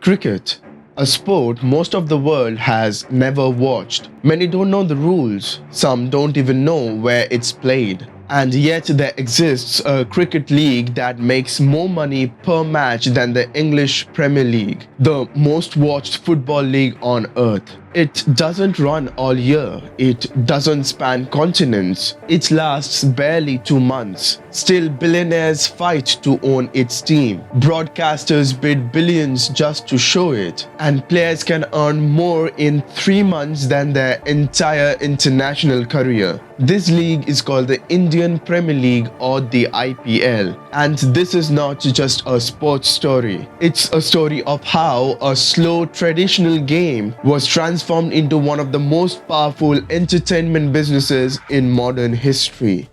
Cricket, a sport most of the world has never watched. Many don't know the rules, some don't even know where it's played. And yet there exists a cricket league that makes more money per match than the English Premier League, the most watched football league on earth. It doesn't run all year, it doesn't span continents, it lasts barely 2 months. Still, billionaires fight to own its team. Broadcasters bid billions just to show it, and players can earn more in 3 months than their entire international career. This league is called the Indian Premier League or the IPL, and this is not just a sports story. It's a story of how a slow traditional game was transformed into one of the most powerful entertainment businesses in modern history.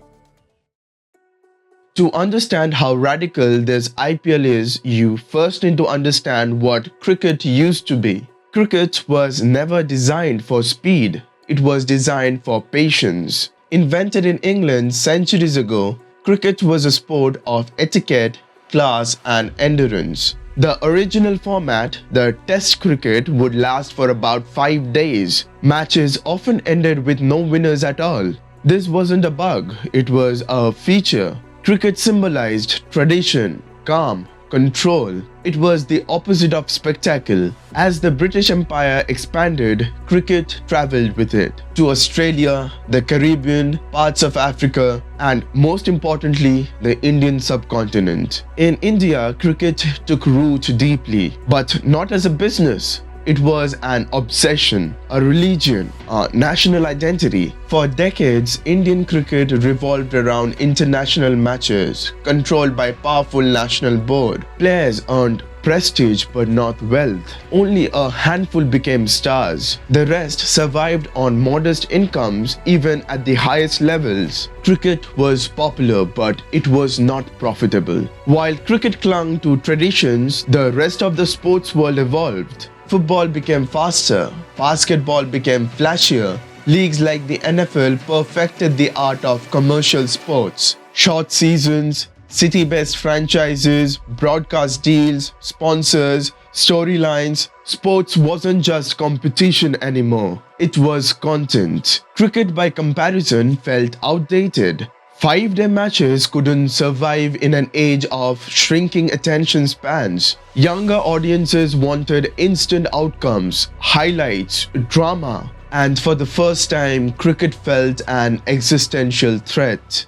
To understand how radical this IPL is, you first need to understand what cricket used to be. Cricket was never designed for speed. It was designed for patience. Invented in England centuries ago, cricket was a sport of etiquette, class, and endurance. The original format, the Test cricket, would last for about 5 days. Matches often ended with no winners at all. This wasn't a bug, it was a feature. Cricket symbolized tradition, calm, control. It was the opposite of spectacle. As the British Empire expanded, cricket traveled with it to Australia, the Caribbean, parts of Africa, and most importantly, the Indian subcontinent. In India, cricket took root deeply, but not as a business. It was an obsession, a religion, a national identity. For decades, Indian cricket revolved around international matches, controlled by a powerful national board. Players earned prestige but not wealth. Only a handful became stars. The rest survived on modest incomes even at the highest levels. Cricket was popular but it was not profitable. While cricket clung to traditions, the rest of the sports world evolved. Football became faster, basketball became flashier. Leagues like the NFL perfected the art of commercial sports. Short seasons, city-based franchises, broadcast deals, sponsors, storylines. Sports wasn't just competition anymore. It was content. Cricket, by comparison, felt outdated. 5-day matches couldn't survive in an age of shrinking attention spans. Younger audiences wanted instant outcomes, highlights, drama, and for the first time, cricket felt an existential threat.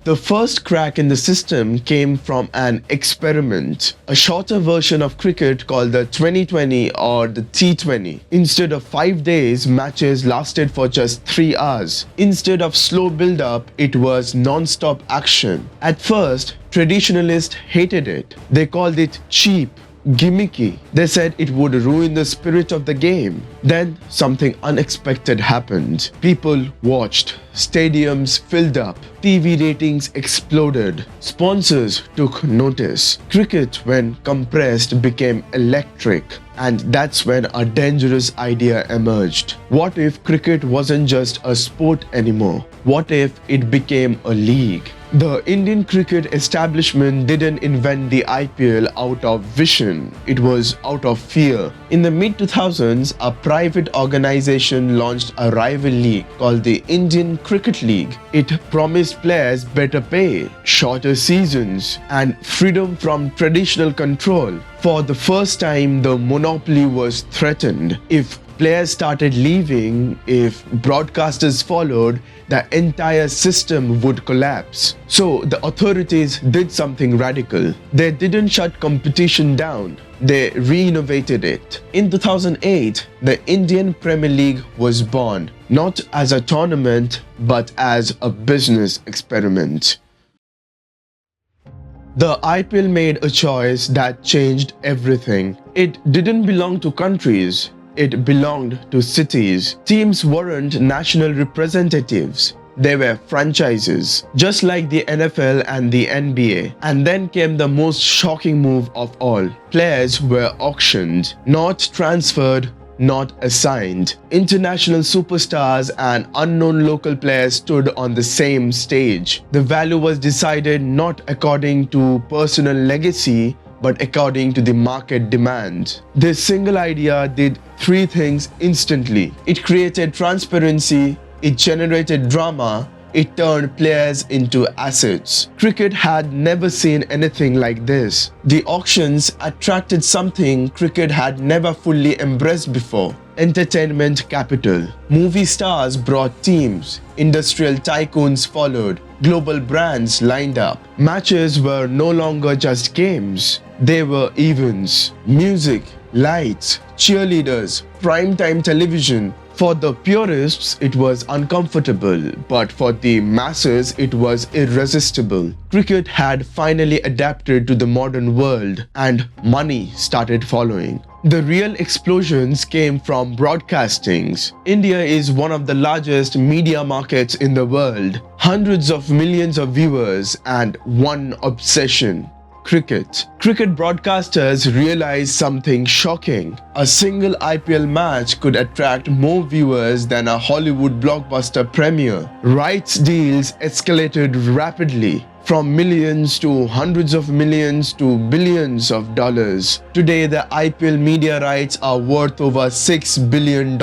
The first crack in the system came from an experiment, a shorter version of cricket called the 2020 or the T20. Instead of 5 days, matches lasted for just 3 hours. Instead of slow build-up, it was non-stop action. At first, traditionalists hated it. They called it cheap, gimmicky. They said it would ruin the spirit of the game. Then something unexpected happened. People watched. Stadiums filled up. TV ratings exploded. Sponsors took notice. Cricket, when compressed, became electric. And that's when a dangerous idea emerged. What if cricket wasn't just a sport anymore? What if it became a league? The Indian cricket establishment didn't invent the IPL out of vision, it was out of fear. In the mid-2000s, a private organization launched a rival league called the Indian Cricket League. It promised players better pay, shorter seasons, and freedom from traditional control. For the first time, the monopoly was threatened. If players started leaving, if broadcasters followed, the entire system would collapse. So the authorities did something radical. They didn't shut competition down. They re-innovated it. In 2008, the Indian Premier League was born, not as a tournament, but as a business experiment. The IPL made a choice that changed everything. It didn't belong to countries. It belonged to cities. Teams weren't national representatives. They were franchises, just like the NFL and the NBA. And then came the most shocking move of all. Players were auctioned, not transferred, not assigned. International superstars and unknown local players stood on the same stage. The value was decided not according to personal legacy, but according to the market demand. This single idea did three things instantly. It created transparency, it generated drama, it turned players into assets. Cricket had never seen anything like this. The auctions attracted something cricket had never fully embraced before: entertainment capital. Movie stars brought teams, industrial tycoons followed, global brands lined up. Matches were no longer just games, they were events. Music, lights, cheerleaders, primetime television. For the purists, it was uncomfortable, but for the masses, it was irresistible. Cricket had finally adapted to the modern world, and money started following. The real explosions came from broadcastings. India is one of the largest media markets in the world. Hundreds of millions of viewers and one obsession: cricket. Cricket broadcasters realized something shocking. A single IPL match could attract more viewers than a Hollywood blockbuster premiere. Rights deals escalated rapidly, from millions to hundreds of millions to billions of dollars. Today, the IPL media rights are worth over $6 billion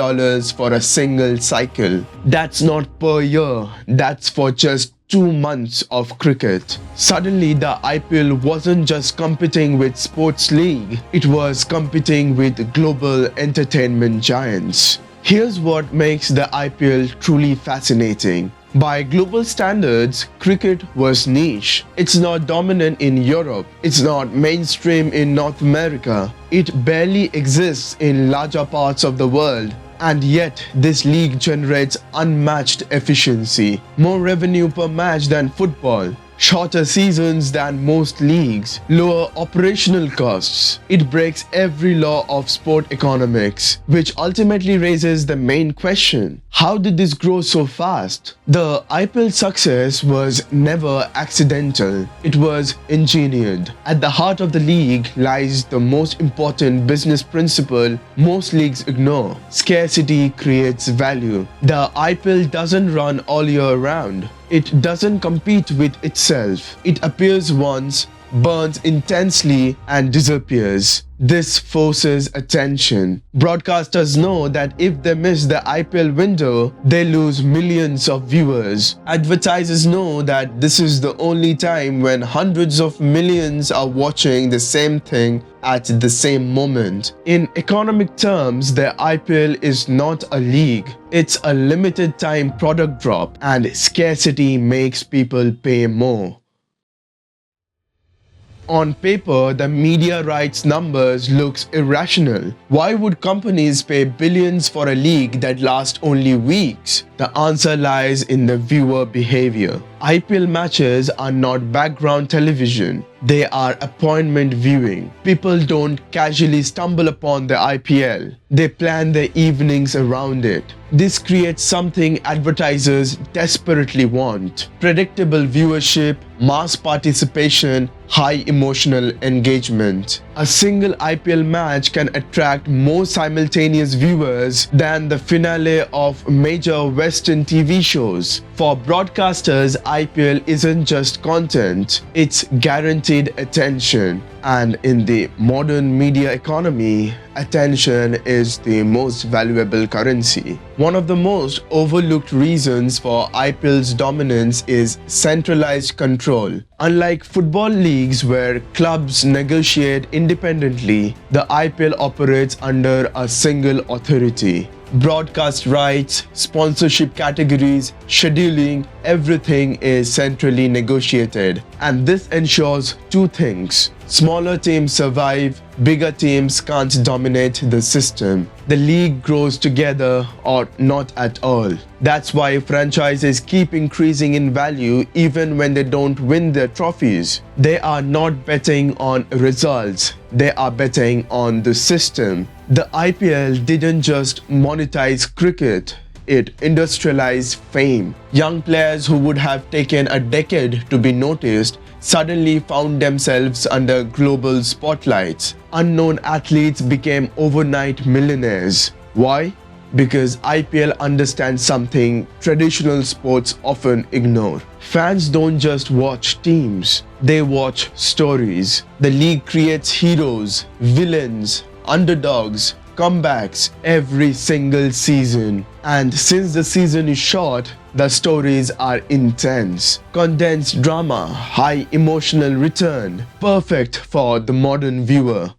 for a single cycle. That's not per year, that's for just 2 months of cricket. Suddenly, the IPL wasn't just competing with sports league, it was competing with global entertainment giants. Here's what makes the IPL truly fascinating. By global standards, cricket was niche. It's not dominant in Europe. It's not mainstream in North America. It barely exists in larger parts of the world. And yet, this league generates unmatched efficiency, more revenue per match than football, shorter seasons than most leagues, lower operational costs. It breaks every law of sport economics, which ultimately raises the main question: how did this grow so fast? The IPL success was never accidental. It was engineered. At the heart of the league lies the most important business principle most leagues ignore: scarcity creates value. The IPL doesn't run all year round. It doesn't compete with itself. It appears once, burns intensely, and disappears. This forces attention. Broadcasters know that if they miss the IPL window, they lose millions of viewers. Advertisers know that this is the only time when hundreds of millions are watching the same thing at the same moment. In economic terms, the IPL is not a league. It's a limited time product drop, and scarcity makes people pay more. On paper, the media rights numbers looks irrational. Why would companies pay billions for a league that lasts only weeks? The answer lies in the viewer behavior. IPL matches are not background television. They are appointment viewing. People don't casually stumble upon the IPL. They plan their evenings around it. This creates something advertisers desperately want: predictable viewership, mass participation, high emotional engagement. A single IPL match can attract more simultaneous viewers than the finale of major Western TV shows. For broadcasters, IPL isn't just content, it's guaranteed attention. And in the modern media economy, attention is the most valuable currency. One of the most overlooked reasons for IPL's dominance is centralized control. Unlike football leagues where clubs negotiate independently, the IPL operates under a single authority. Broadcast rights, sponsorship categories, scheduling, everything is centrally negotiated. And this ensures two things: smaller teams survive, bigger teams can't dominate the system. The league grows together or not at all. That's why franchises keep increasing in value even when they don't win their trophies. They are not betting on results, they are betting on the system. The IPL didn't just monetize cricket, it industrialized fame. Young players who would have taken a decade to be noticed suddenly found themselves under global spotlights. Unknown athletes became overnight millionaires. Why? Because IPL understands something traditional sports often ignore: Fans don't just watch teams, they watch stories. The league creates heroes, villains, underdogs, comebacks every single season. And since the season is short, the stories are intense. Condensed drama, high emotional return, perfect for the modern viewer.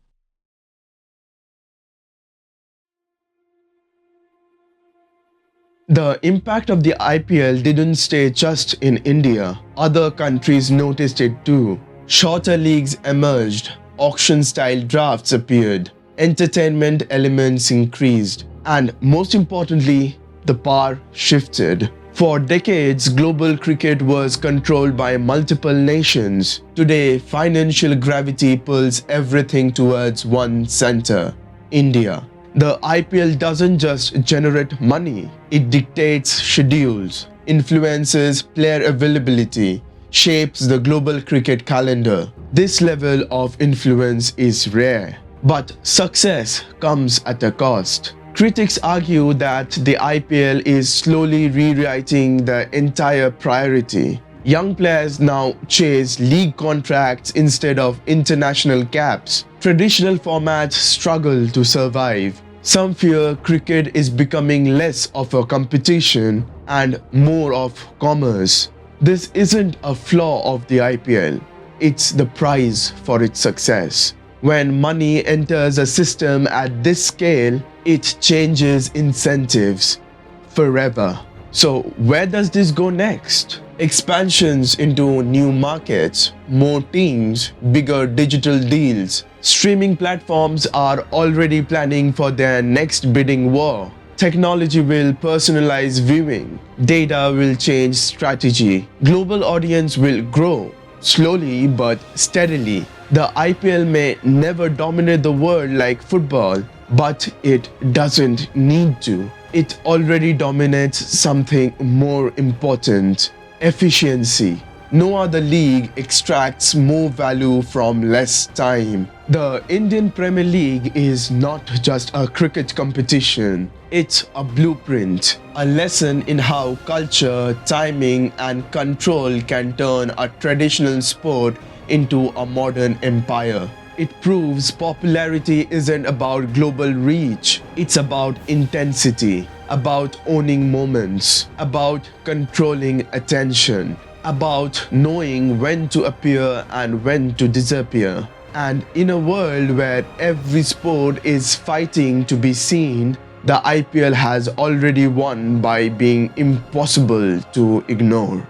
The impact of the IPL didn't stay just in India. Other countries noticed it too. Shorter leagues emerged, auction-style drafts appeared, entertainment elements increased, and most importantly, the power shifted. For decades, global cricket was controlled by multiple nations. Today, financial gravity pulls everything towards one center: India. The IPL doesn't just generate money, it dictates schedules, influences player availability, shapes the global cricket calendar. This level of influence is rare, but success comes at a cost. Critics argue that the IPL is slowly rewriting the entire priority. Young players now chase league contracts instead of international caps. Traditional formats struggle to survive. Some fear cricket is becoming less of a competition and more of commerce. This isn't a flaw of the IPL, it's the price for its success. When money enters a system at this scale, it changes incentives forever. So where does this go next? Expansions into new markets, more teams, bigger digital deals. Streaming platforms are already planning for their next bidding war. Technology will personalize viewing. Data will change strategy. Global audience will grow, slowly but steadily. The IPL may never dominate the world like football, but it doesn't need to. It already dominates something more important: efficiency. No other league extracts more value from less time. The Indian Premier League is not just a cricket competition, it's a blueprint, a lesson in how culture, timing, and control can turn a traditional sport into a modern empire. It proves popularity isn't about global reach, it's about intensity, about owning moments, about controlling attention, about knowing when to appear and when to disappear. And in a world where every sport is fighting to be seen, the IPL has already won by being impossible to ignore.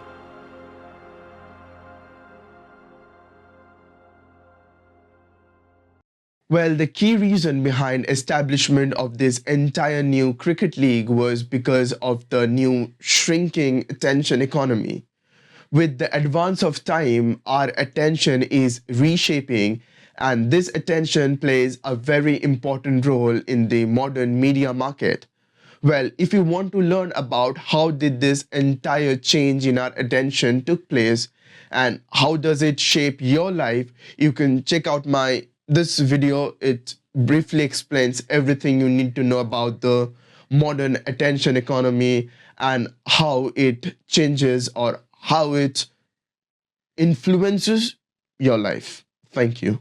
Well, the key reason behind establishment of this entire new cricket league was because of the new shrinking attention economy. With the advance of time, our attention is reshaping, and this attention plays a very important role in the modern media market. Well, if you want to learn about how did this entire change in our attention took place and how does it shape your life, you can check out my this video. It briefly explains everything you need to know about the modern attention economy and how it changes or how it influences your life. Thank you.